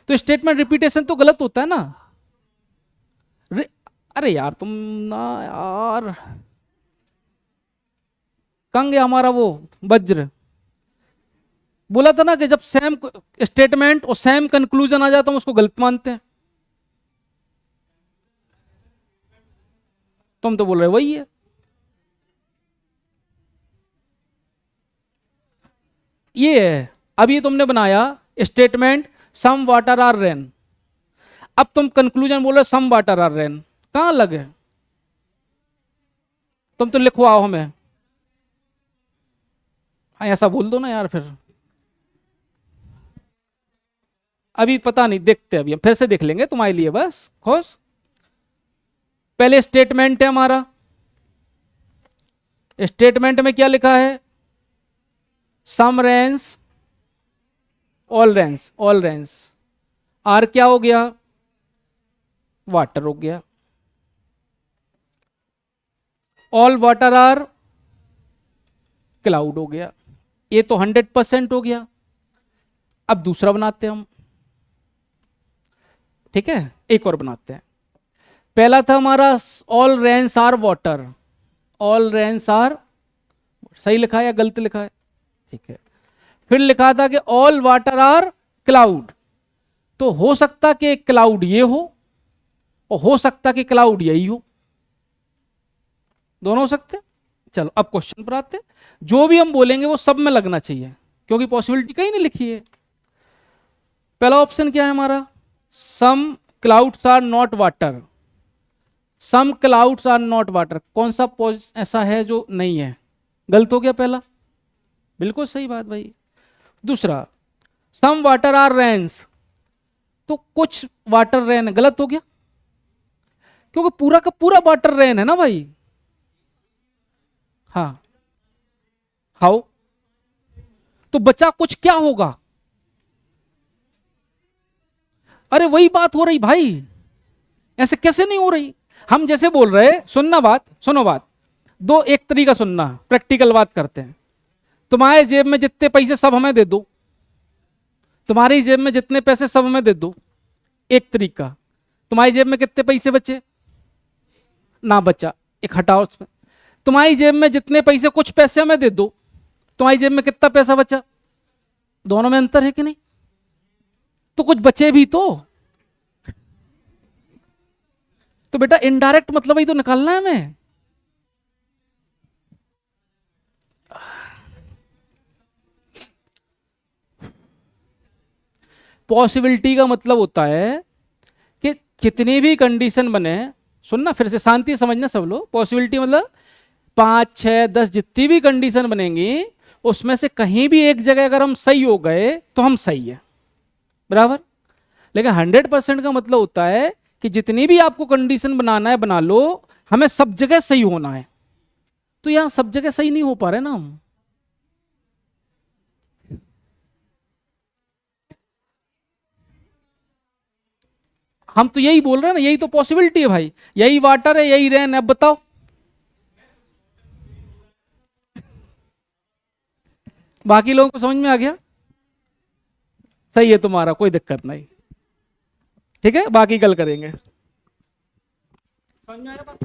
स्टेटमेंट रिपीटेशन तो गलत होता है ना। अरे यार तुम ना यार, कंग है हमारा वो वज्र। बोला था ना कि जब सेम स्टेटमेंट और सेम कंक्लूजन आ जाता है उसको गलत मानते हैं। तुम तो बोल रहे वही है। ये है, अब ये तुमने बनाया statement some water are rain, अब तुम कंक्लूजन बोल रहे सम वाटर आर रेन, कहां अलग है? तुम तो लिखवाओ हमें। हाँ ऐसा बोल दो ना यार फिर। अभी पता नहीं, देखते अभी हम फिर से देख लेंगे तुम्हारे लिए, बस खुश। पहले स्टेटमेंट है हमारा, स्टेटमेंट में क्या लिखा है? सम रेंस ऑल रेंस। आर क्या हो गया? वाटर हो गया। ऑल वाटर आर क्लाउड हो गया। ये तो 100% हो गया। अब दूसरा बनाते हैं हम, ठीक है, एक और बनाते हैं। पहला था हमारा all rains are water, all rains are, सही लिखा है या गलत लिखा है? ठीक है। फिर लिखा था कि ऑल वाटर आर क्लाउड, तो हो सकता कि क्लाउड ये हो और हो सकता कि क्लाउड यही हो, दोनों हो सकते। चलो अब क्वेश्चन पर आते हैं। जो भी हम बोलेंगे वो सब में लगना चाहिए, क्योंकि पॉसिबिलिटी कहीं नहीं लिखी है। पहला ऑप्शन क्या है हमारा? Some clouds are not water, some clouds are not water, कौन सा ऐसा है जो नहीं है? गलत हो गया पहला, बिल्कुल सही बात भाई। दूसरा सम वाटर आर रेन्स, तो कुछ वाटर रेन है, गलत हो गया, क्योंकि पूरा का पूरा वाटर रेन है ना भाई। हाँ, हाउ, तो बचा कुछ क्या होगा? अरे वही बात हो रही भाई, ऐसे कैसे नहीं हो रही? हम जैसे बोल रहे, सुनना बात, सुनो बात, दो एक तरीका सुनना, प्रैक्टिकल बात करते हैं। तुम्हारे जेब में जितने पैसे सब हमें दे दो, तुम्हारी जेब में जितने पैसे सब हमें दे दो, एक तरीका। तुम्हारी जेब में कितने पैसे बचे? ना बचा, एक हटाओ उसमें। तुम्हारी जेब में जितने पैसे, कुछ पैसे हमें दे दो, तुम्हारी जेब में कितना पैसा बचा? दोनों में अंतर है कि नहीं? तो कुछ बचे भी तो बेटा इनडायरेक्ट मतलब ही तो निकालना है हमें। पॉसिबिलिटी का मतलब होता है कि कितनी भी कंडीशन बने, सुनना फिर से, शांति समझना सब लोग। पॉसिबिलिटी मतलब 5, 6, 10 जितनी भी कंडीशन बनेंगी, उसमें से कहीं भी एक जगह अगर हम सही हो गए तो हम सही है, बराबर। लेकिन 100% का मतलब होता है कि जितनी भी आपको कंडीशन बनाना है बना लो, हमें सब जगह सही होना है, तो यहां सब जगह सही नहीं हो पा रहे ना हम तो यही बोल रहे हैं ना, यही तो पॉसिबिलिटी है भाई, यही वाटर है यही रेन, अब बताओ। बाकी लोगों को समझ में आ गया? सही है तुम्हारा, कोई दिक्कत नहीं। ठीक है, बाकी कल करेंगे। समझ में आया बात?